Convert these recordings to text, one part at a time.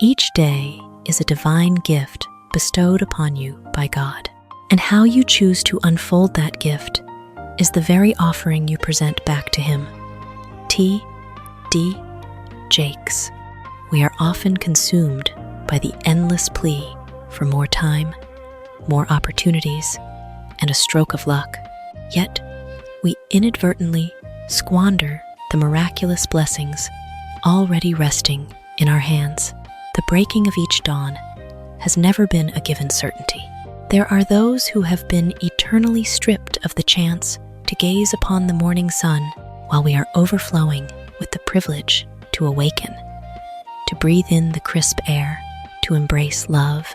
Each day is a divine gift bestowed upon you by God, and how you choose to unfold that gift is the very offering you present back to Him. T.D. Jakes. We are often consumed by the endless plea for more time, more opportunities, and a stroke of luck. Yet, we inadvertently squander the miraculous blessings already resting in our hands. The breaking of each dawn has never been a given certainty. There are those who have been eternally stripped of the chance to gaze upon the morning sun while we are overflowing with the privilege to awaken, to breathe in the crisp air, to embrace love,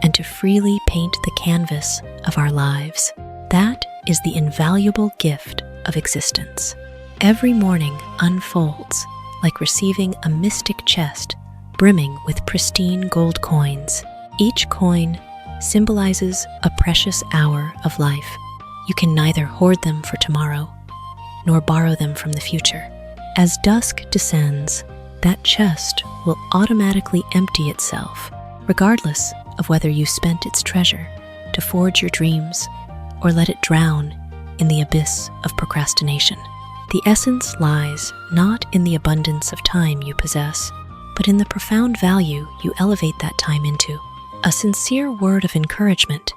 and to freely paint the canvas of our lives. That is the invaluable gift of existence. Every morning unfolds like receiving a mystic chest brimming with pristine gold coins. Each coin symbolizes a precious hour of life. You can neither hoard them for tomorrow nor borrow them from the future. As dusk descends, that chest will automatically empty itself, regardless of whether you spent its treasure to forge your dreams or let it drown in the abyss of procrastination. The essence lies not in the abundance of time you possess, but in the profound value you elevate that time into. A sincere word of encouragement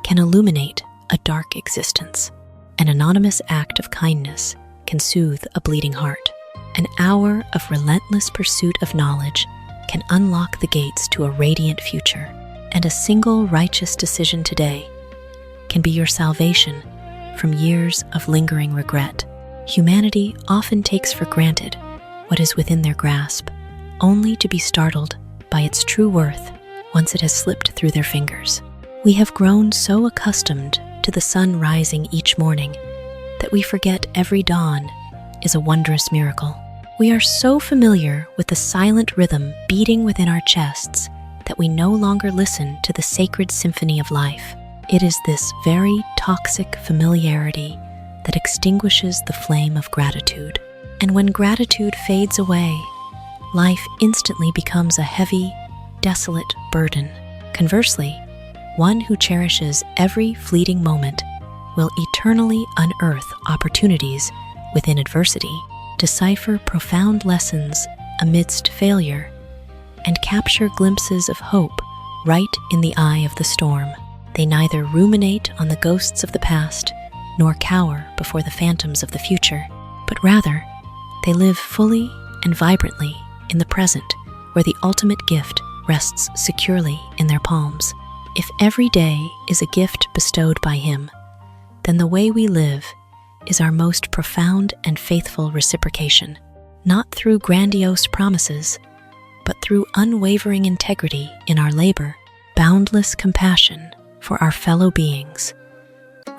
can illuminate a dark existence. An anonymous act of kindness can soothe a bleeding heart. An hour of relentless pursuit of knowledge can unlock the gates to a radiant future. And a single righteous decision today can be your salvation from years of lingering regret. Humanity often takes for granted what is within their grasp, only to be startled by its true worth once it has slipped through their fingers. We have grown so accustomed to the sun rising each morning that we forget every dawn is a wondrous miracle. We are so familiar with the silent rhythm beating within our chests that we no longer listen to the sacred symphony of life. It is this very toxic familiarity that extinguishes the flame of gratitude. And when gratitude fades away, life instantly becomes a heavy, desolate burden. Conversely, one who cherishes every fleeting moment will eternally unearth opportunities within adversity, decipher profound lessons amidst failure, and capture glimpses of hope right in the eye of the storm. They neither ruminate on the ghosts of the past nor cower before the phantoms of the future, but rather they live fully and vibrantly in the present, where the ultimate gift rests securely in their palms. If every day is a gift bestowed by Him, then the way we live is our most profound and faithful reciprocation, not through grandiose promises, but through unwavering integrity in our labor, boundless compassion for our fellow beings,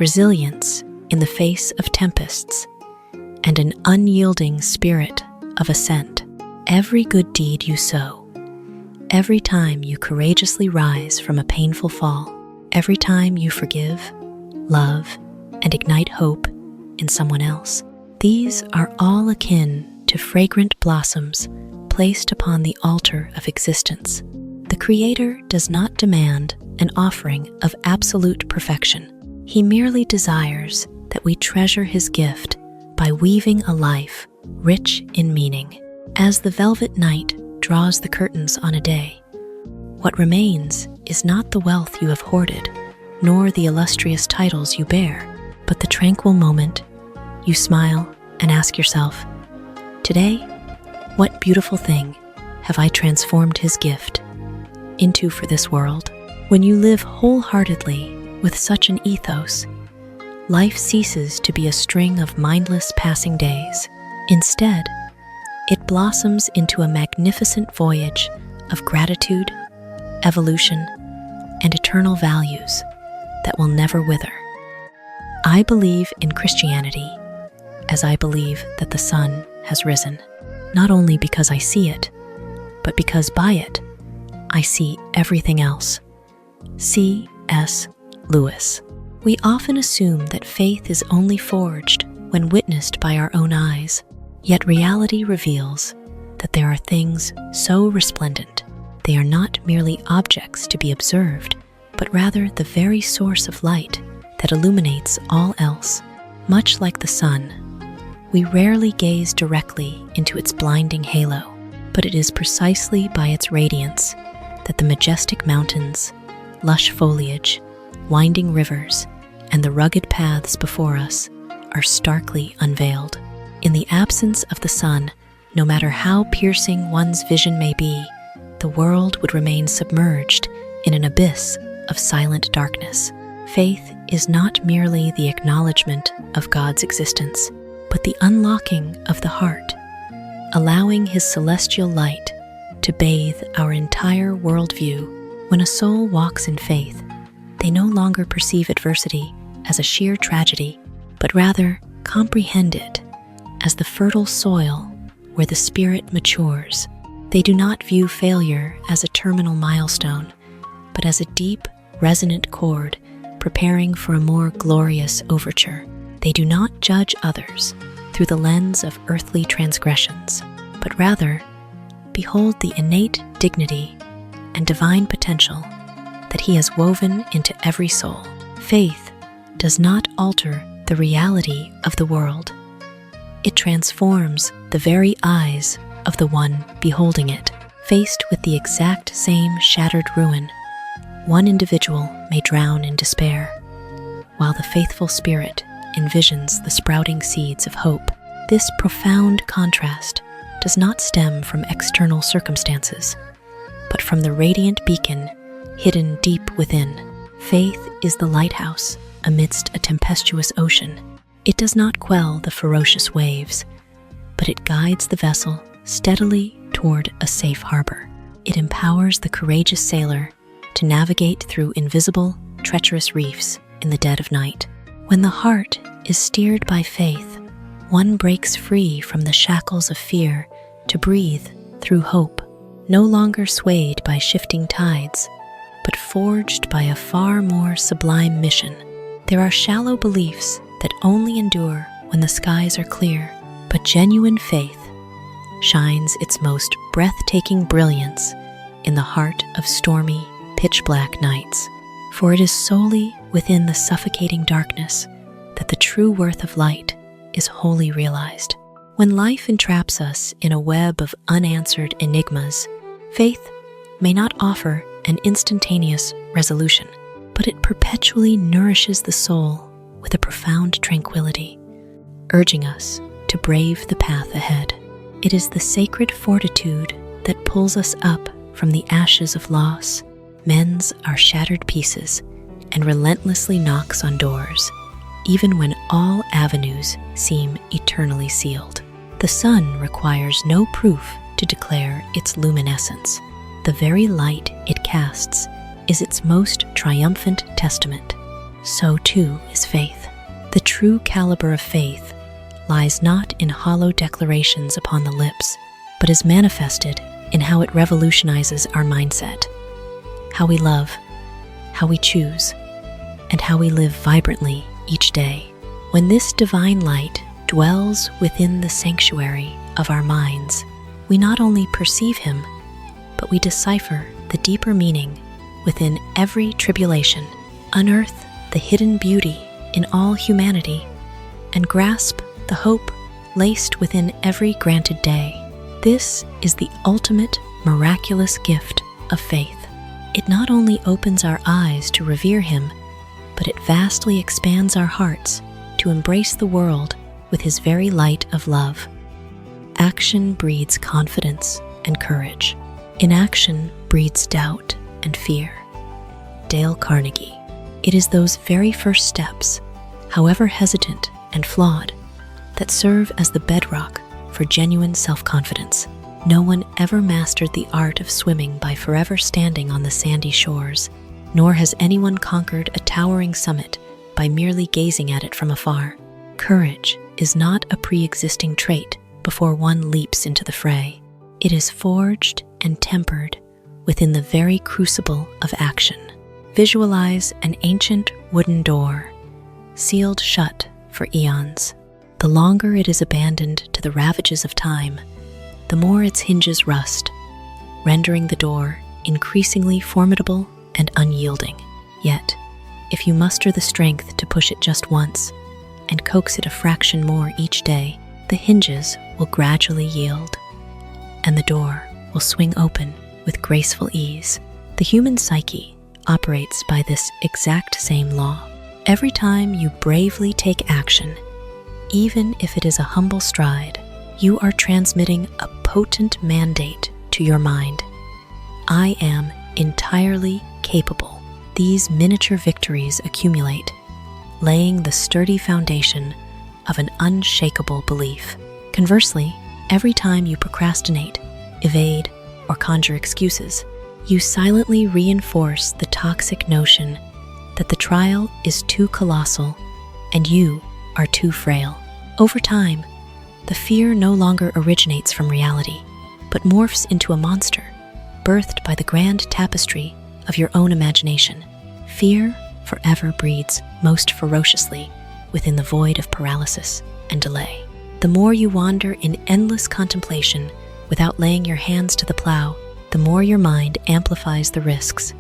resilience in the face of tempests, and an unyielding spirit of ascent. Every good deed you sow, every time you courageously rise from a painful fall, every time you forgive, love, and ignite hope in someone else, these are all akin to fragrant blossoms placed upon the altar of existence. The Creator does not demand an offering of absolute perfection. He merely desires that we treasure His gift by weaving a life rich in meaning. As the velvet night draws the curtains on a day, what remains is not the wealth you have hoarded, nor the illustrious titles you bear, but the tranquil moment you smile and ask yourself, today, what beautiful thing have I transformed His gift into for this world? When you live wholeheartedly with such an ethos, life ceases to be a string of mindless passing days. Instead, it blossoms into a magnificent voyage of gratitude, evolution, and eternal values that will never wither. I believe in Christianity as I believe that the sun has risen, not only because I see it, but because by it, I see everything else. C.S. Lewis. We often assume that faith is only forged when witnessed by our own eyes, yet reality reveals that there are things so resplendent they are not merely objects to be observed, but rather the very source of light that illuminates all else. Much like the sun, we rarely gaze directly into its blinding halo, but it is precisely by its radiance that the majestic mountains, lush foliage, winding rivers, and the rugged paths before us are starkly unveiled. In the absence of the sun, no matter how piercing one's vision may be, the world would remain submerged in an abyss of silent darkness. Faith is not merely the acknowledgement of God's existence, but the unlocking of the heart, allowing His celestial light to bathe our entire worldview. When a soul walks in faith, they no longer perceive adversity as a sheer tragedy, but rather comprehend it as the fertile soil where the spirit matures. They do not view failure as a terminal milestone, but as a deep, resonant chord preparing for a more glorious overture. They do not judge others through the lens of earthly transgressions, but rather behold the innate dignity and divine potential that He has woven into every soul. Faith does not alter the reality of the world. It transforms the very eyes of the one beholding it. Faced with the exact same shattered ruin, one individual may drown in despair, while the faithful spirit envisions the sprouting seeds of hope. This profound contrast does not stem from external circumstances, but from the radiant beacon hidden deep within. Faith is the lighthouse amidst a tempestuous ocean. It does not quell the ferocious waves, but it guides the vessel steadily toward a safe harbor. It empowers the courageous sailor to navigate through invisible, treacherous reefs in the dead of night. When the heart is steered by faith, one breaks free from the shackles of fear to breathe through hope, no longer swayed by shifting tides, but forged by a far more sublime mission. There are shallow beliefs that only endure when the skies are clear, but genuine faith shines its most breathtaking brilliance in the heart of stormy, pitch-black nights. For it is solely within the suffocating darkness that the true worth of light is wholly realized. When life entraps us in a web of unanswered enigmas, faith may not offer an instantaneous resolution, but it perpetually nourishes the soul with a profound tranquility, urging us to brave the path ahead. It is the sacred fortitude that pulls us up from the ashes of loss, mends our shattered pieces, and relentlessly knocks on doors, even when all avenues seem eternally sealed. The sun requires no proof to declare its luminescence. The very light it casts is its most triumphant testament. So too is faith. The true caliber of faith lies not in hollow declarations upon the lips, but is manifested in how it revolutionizes our mindset, how we love, how we choose, and how we live vibrantly each day. When this divine light dwells within the sanctuary of our minds, we not only perceive Him, but we decipher the deeper meaning within every tribulation, unearth the hidden beauty in all humanity, and grasp the hope laced within every granted day. This is the ultimate miraculous gift of faith. It not only opens our eyes to revere Him, but it vastly expands our hearts to embrace the world with His very light of love. Action breeds confidence and courage. Inaction breeds doubt and fear. Dale Carnegie. It is those very first steps, however hesitant and flawed, that serve as the bedrock for genuine self-confidence. No one ever mastered the art of swimming by forever standing on the sandy shores, nor has anyone conquered a towering summit by merely gazing at it from afar. Courage is not a pre-existing trait before one leaps into the fray. It is forged and tempered within the very crucible of action. Visualize an ancient wooden door, sealed shut for eons. The longer it is abandoned to the ravages of time, the more its hinges rust, rendering the door increasingly formidable and unyielding. Yet, if you muster the strength to push it just once and coax it a fraction more each day, the hinges will gradually yield, and the door will swing open with graceful ease. The human psyche operates by this exact same law. Every time you bravely take action, even if it is a humble stride, you are transmitting a potent mandate to your mind. I am entirely capable. These miniature victories accumulate, laying the sturdy foundation of an unshakable belief. Conversely, every time you procrastinate, evade, or conjure excuses, you silently reinforce the toxic notion that the trial is too colossal and you are too frail. Over time, the fear no longer originates from reality, but morphs into a monster, birthed by the grand tapestry of your own imagination. Fear forever breeds most ferociously within the void of paralysis and delay. The more you wander in endless contemplation without laying your hands to the plow, the more your mind amplifies the risks,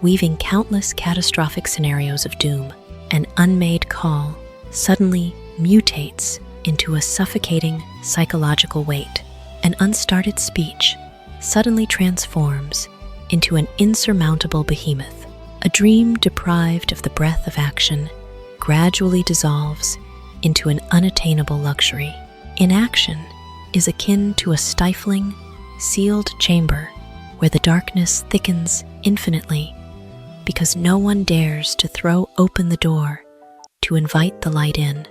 weaving countless catastrophic scenarios of doom. An unmade call suddenly mutates into a suffocating psychological weight. An unstarted speech suddenly transforms into an insurmountable behemoth. A dream deprived of the breath of action gradually dissolves into an unattainable luxury. Inaction is akin to a stifling, sealed chamber where the darkness thickens infinitely because no one dares to throw open the door to invite the light in.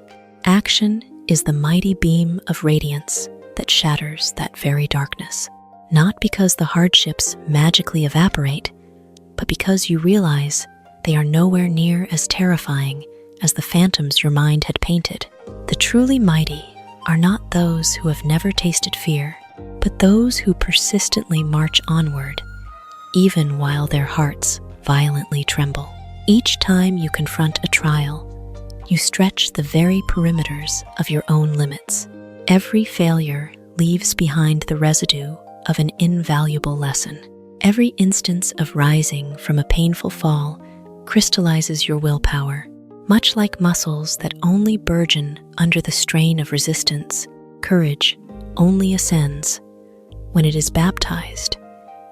Action is the mighty beam of radiance that shatters that very darkness, not because the hardships magically evaporate, but because you realize they are nowhere near as terrifying as the phantoms your mind had painted. The truly mighty are not those who have never tasted fear, but those who persistently march onward, even while their hearts violently tremble. Each time you confront a trial, you stretch the very perimeters of your own limits. Every failure leaves behind the residue of an invaluable lesson. Every instance of rising from a painful fall crystallizes your willpower. Much like muscles that only burgeon under the strain of resistance, courage only ascends when it is baptized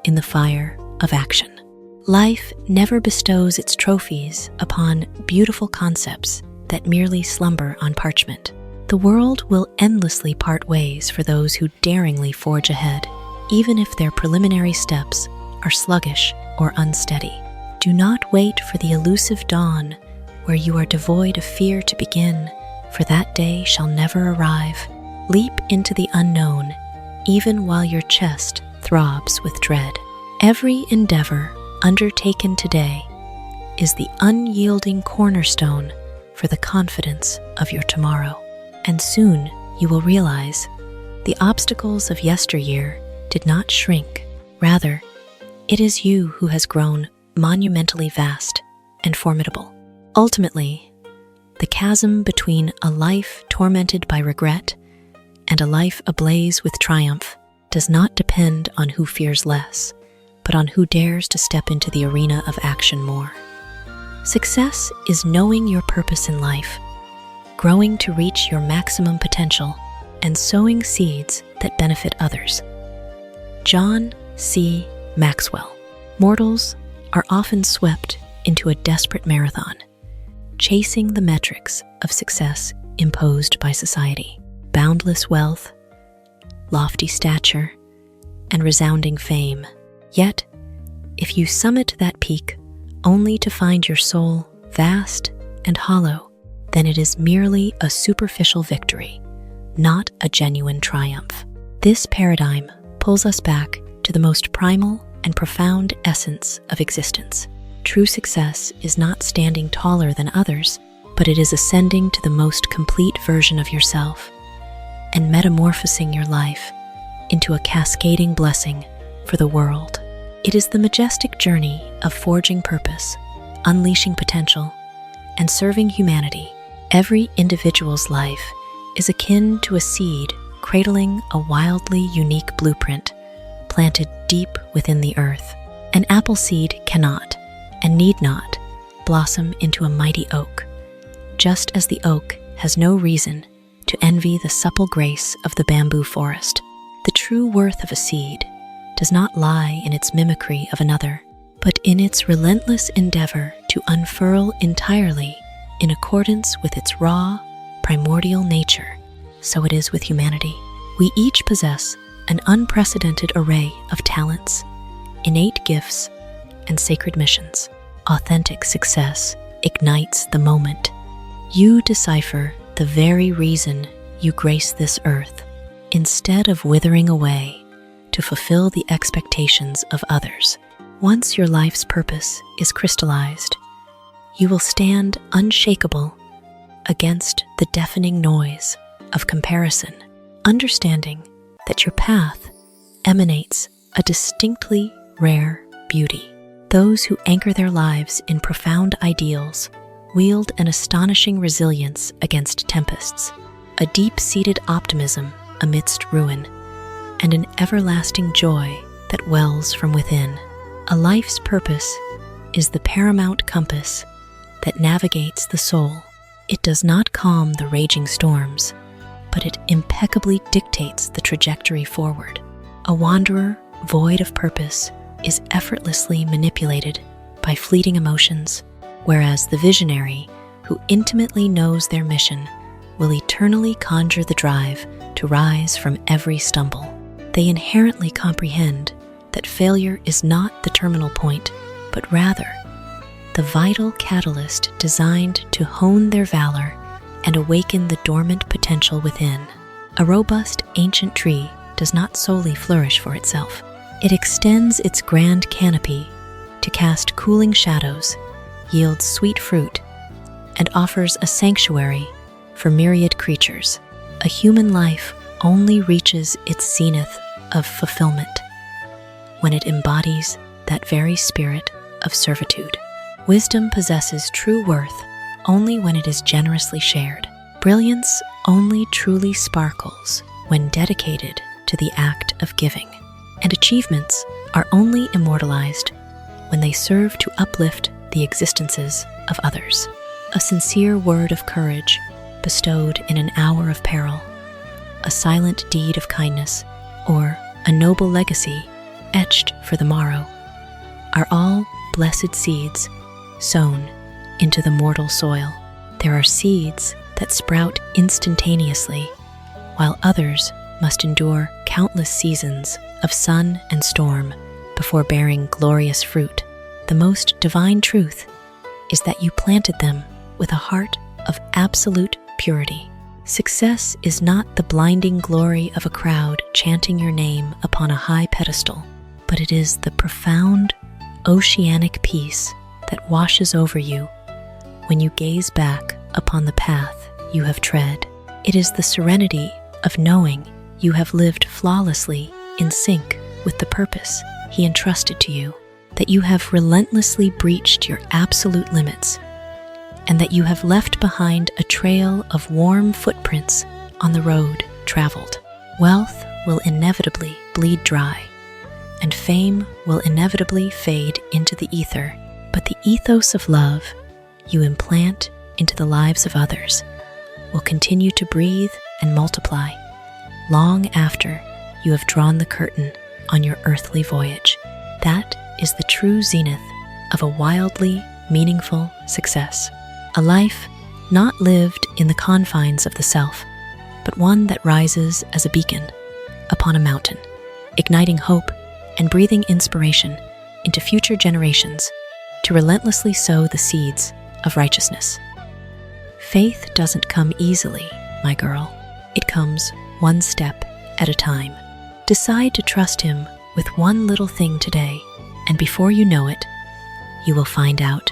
in the fire of action. Life never bestows its trophies upon beautiful concepts that merely slumber on parchment. The world will endlessly part ways for those who daringly forge ahead, even if their preliminary steps are sluggish or unsteady. Do not wait for the elusive dawn where you are devoid of fear to begin, for that day shall never arrive. Leap into the unknown, even while your chest throbs with dread. Every endeavor undertaken today is the unyielding cornerstone for the confidence of your tomorrow. And soon you will realize the obstacles of yesteryear did not shrink. Rather, it is you who has grown monumentally vast and formidable. Ultimately, the chasm between a life tormented by regret and a life ablaze with triumph does not depend on who fears less, but on who dares to step into the arena of action more. Success is knowing your purpose in life, growing to reach your maximum potential, and sowing seeds that benefit others. John C. Maxwell. Mortals are often swept into a desperate marathon, chasing the metrics of success imposed by society. Boundless wealth, lofty stature, and resounding fame. Yet, if you summit that peak only to find your soul vast and hollow, then it is merely a superficial victory, not a genuine triumph. This paradigm pulls us back to the most primal and profound essence of existence. True success is not standing taller than others, but it is ascending to the most complete version of yourself and metamorphosing your life into a cascading blessing for the world. It is the majestic journey of forging purpose, unleashing potential, and serving humanity. Every individual's life is akin to a seed cradling a wildly unique blueprint planted deep within the earth. An apple seed cannot, and need not, blossom into a mighty oak, just as the oak has no reason to envy the supple grace of the bamboo forest. The true worth of a seed does not lie in its mimicry of another, but in its relentless endeavor to unfurl entirely in accordance with its raw, primordial nature. So it is with humanity. We each possess an unprecedented array of talents, innate gifts, and sacred missions. Authentic success ignites the moment. You decipher the very reason you grace this earth, instead of withering away to fulfill the expectations of others. Once your life's purpose is crystallized, you will stand unshakable against the deafening noise of comparison, understanding that your path emanates a distinctly rare beauty. Those who anchor their lives in profound ideals wield an astonishing resilience against tempests, a deep-seated optimism amidst ruin, and an everlasting joy that wells from within. A life's purpose is the paramount compass that navigates the soul. It does not calm the raging storms, but it impeccably dictates the trajectory forward. A wanderer void of purpose is effortlessly manipulated by fleeting emotions, whereas the visionary who intimately knows their mission will eternally conjure the drive to rise from every stumble. They inherently comprehend that failure is not the terminal point, but rather the vital catalyst designed to hone their valor and awaken the dormant potential within. A robust ancient tree does not solely flourish for itself. It extends its grand canopy to cast cooling shadows, yields sweet fruit, and offers a sanctuary for myriad creatures. A human life only reaches its zenith of fulfillment when it embodies that very spirit of servitude. Wisdom possesses true worth only when it is generously shared. Brilliance only truly sparkles when dedicated to the act of giving. And achievements are only immortalized when they serve to uplift the existences of others. A sincere word of courage bestowed in an hour of peril, a silent deed of kindness, or a noble legacy etched for the morrow are all blessed seeds sown into the mortal soil. There are seeds that sprout instantaneously, while others must endure countless seasons of sun and storm before bearing glorious fruit. The most divine truth is that you planted them with a heart of absolute purity. Success is not the blinding glory of a crowd chanting your name upon a high pedestal, but it is the profound, oceanic peace that washes over you when you gaze back upon the path you have tread. It is the serenity of knowing you have lived flawlessly in sync with the purpose He entrusted to you, that you have relentlessly breached your absolute limits, and that you have left behind a trail of warm footprints on the road traveled. Wealth will inevitably bleed dry, and fame will inevitably fade into the ether, but the ethos of love you implant into the lives of others will continue to breathe and multiply long after you have drawn the curtain on your earthly voyage. That is the true zenith of a wildly meaningful success. A life not lived in the confines of the self, but one that rises as a beacon upon a mountain, igniting hope and breathing inspiration into future generations to relentlessly sow the seeds of righteousness. Faith doesn't come easily, my girl. It comes one step at a time. Decide to trust Him with one little thing today, and before you know it, you will find out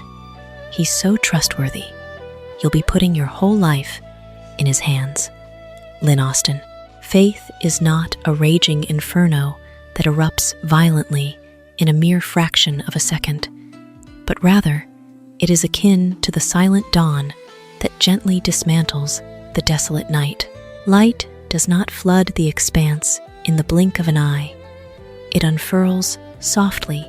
He's so trustworthy, you'll be putting your whole life in His hands. Lynn Austin. Faith is not a raging inferno that erupts violently in a mere fraction of a second, but rather it is akin to the silent dawn that gently dismantles the desolate night. Light does not flood the expanse in the blink of an eye. It unfurls softly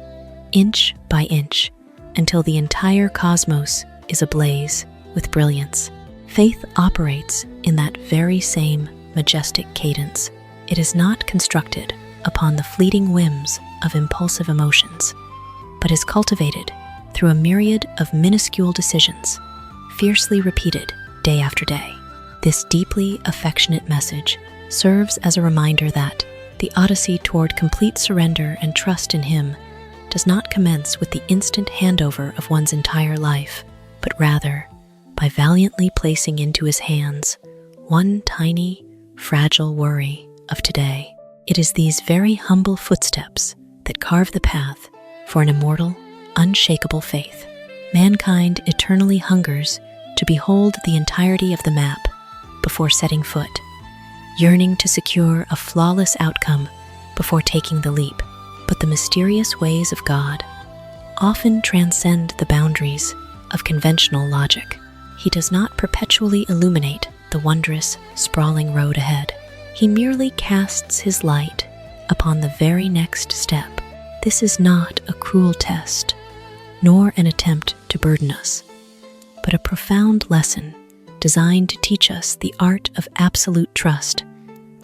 inch by inch, until the entire cosmos is ablaze with brilliance. Faith operates in that very same majestic cadence. It is not constructed upon the fleeting whims of impulsive emotions, but is cultivated through a myriad of minuscule decisions, fiercely repeated day after day. This deeply affectionate message serves as a reminder that the odyssey toward complete surrender and trust in Him does not commence with the instant handover of one's entire life, but rather by valiantly placing into His hands one tiny, fragile worry of today. It is these very humble footsteps that carve the path for an immortal, unshakable faith. Mankind eternally hungers to behold the entirety of the map before setting foot, yearning to secure a flawless outcome before taking the leap. But the mysterious ways of God often transcend the boundaries of conventional logic. He does not perpetually illuminate the wondrous, sprawling road ahead. He merely casts His light upon the very next step. This is not a cruel test, nor an attempt to burden us, but a profound lesson designed to teach us the art of absolute trust,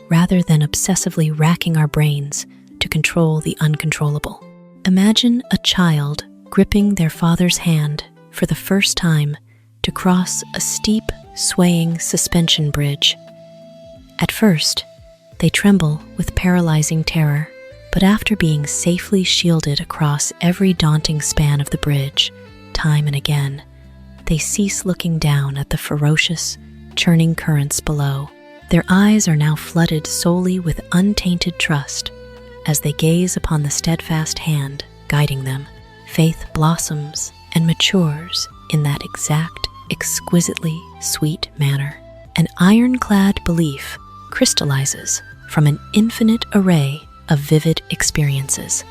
rather than obsessively racking our brains to control the uncontrollable. Imagine a child gripping their father's hand for the first time to cross a steep, swaying suspension bridge. At first, they tremble with paralyzing terror, but after being safely shielded across every daunting span of the bridge, time and again, they cease looking down at the ferocious, churning currents below. Their eyes are now flooded solely with untainted trust as they gaze upon the steadfast hand guiding them. Faith blossoms and matures in that exact, exquisitely sweet manner. An ironclad belief crystallizes from an infinite array of vivid experiences.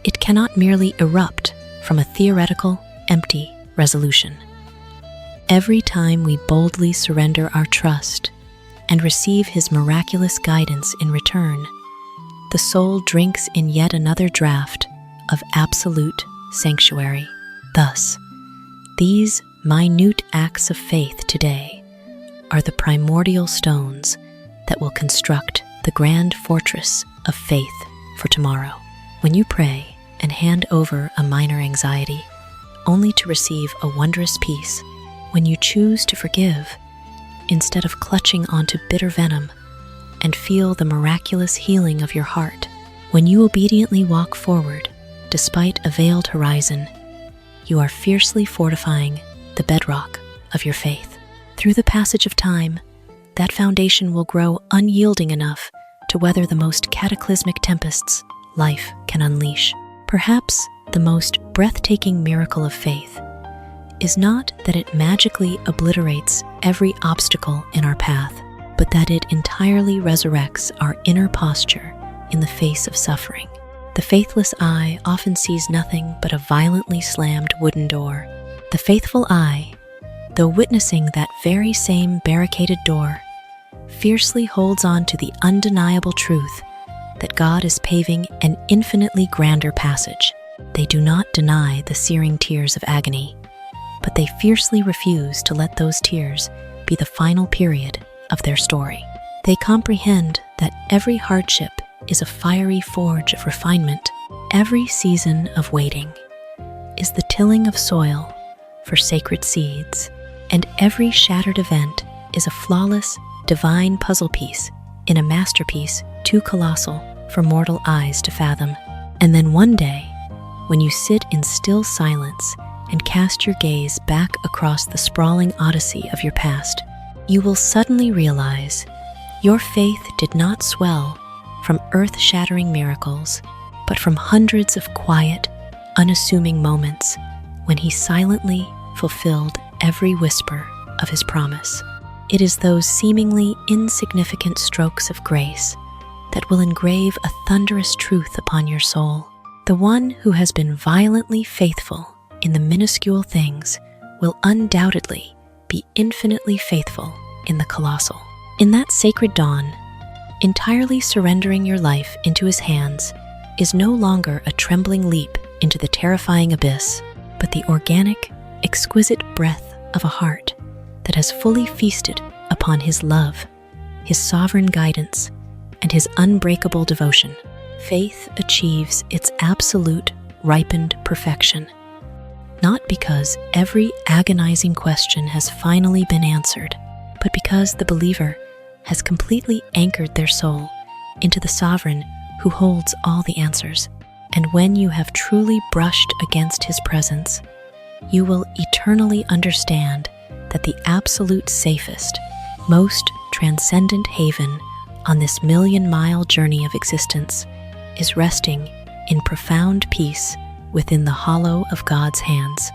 It cannot merely erupt from a theoretical, empty resolution. Every time we boldly surrender our trust and receive His miraculous guidance in return, the soul drinks in yet another draught of absolute sanctuary. Thus, these minute acts of faith today are the primordial stones that will construct the grand fortress of faith for tomorrow. When you pray and hand over a minor anxiety, only to receive a wondrous peace, when you choose to forgive instead of clutching onto bitter venom, and feel the miraculous healing of your heart, when you obediently walk forward despite a veiled horizon, you are fiercely fortifying the bedrock of your faith. Through the passage of time, that foundation will grow unyielding enough to weather the most cataclysmic tempests life can unleash. Perhaps the most breathtaking miracle of faith is not that it magically obliterates every obstacle in our path, but that it entirely resurrects our inner posture in the face of suffering. The faithless eye often sees nothing but a violently slammed wooden door. The faithful eye, though witnessing that very same barricaded door, fiercely holds on to the undeniable truth that God is paving an infinitely grander passage. They do not deny the searing tears of agony, but they fiercely refuse to let those tears be the final period of their story. They comprehend that every hardship is a fiery forge of refinement. Every season of waiting is the tilling of soil for sacred seeds, and every shattered event is a flawless, divine puzzle piece in a masterpiece too colossal for mortal eyes to fathom. And then one day, when you sit in still silence and cast your gaze back across the sprawling odyssey of your past, you will suddenly realize your faith did not swell from earth-shattering miracles, but from hundreds of quiet, unassuming moments when He silently fulfilled every whisper of His promise. It is those seemingly insignificant strokes of grace that will engrave a thunderous truth upon your soul. The one who has been violently faithful in the minuscule things will undoubtedly be infinitely faithful in the colossal. In that sacred dawn, entirely surrendering your life into His hands is no longer a trembling leap into the terrifying abyss, but the organic, exquisite breath of a heart that has fully feasted upon His love, His sovereign guidance, and His unbreakable devotion. Faith achieves its absolute, ripened perfection, not because every agonizing question has finally been answered, but because the believer has completely anchored their soul into the Sovereign who holds all the answers. And when you have truly brushed against His presence, you will eternally understand that the absolute safest, most transcendent haven on this million-mile journey of existence is resting in profound peace within the hollow of God's hands.